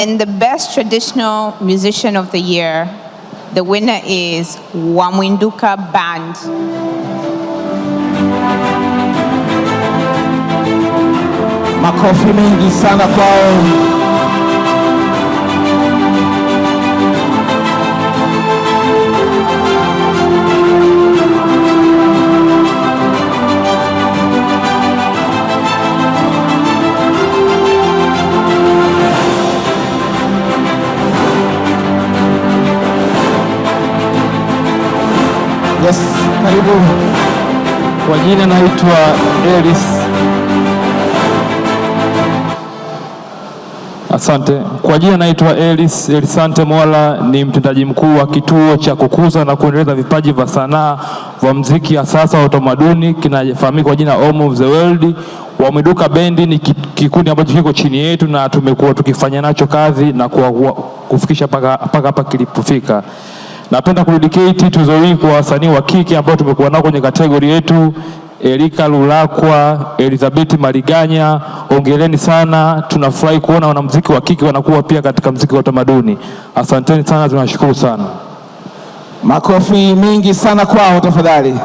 And the best traditional musician of the year, the winner is Wamwinduka Band. Makofi mengi sana kwao. Yes, karibu. Kwa jina naitwa Elis. Asante. Kwa jina naitwa Elisante Mola, ni mtendaji mkuu wa kituo cha kukuza na kuendeleza vipaji vya sanaa vya muziki ya sasa wa utamaduni kinafahamika kwa jina Home of the World. Wamwinduka Bendi ni kikundi ambacho kiko chini yetu na tumekuwa tukifanya nacho kazi na kufikisha paka hapa kilipofika. Napenda kudedicate tuzo hii kwa wasanii wa kike ambao tumekuwa nao kwenye kategori yetu. Erika Lulakwa, Elizabeth Mariganya, ongeleni sana. Tunafurahi kuona wanamuziki wa kike wanakuwa pia katika muziki wa utamaduni. Asanteni sana, tunashukuru sana. Makofi mengi sana kwao tafadhali.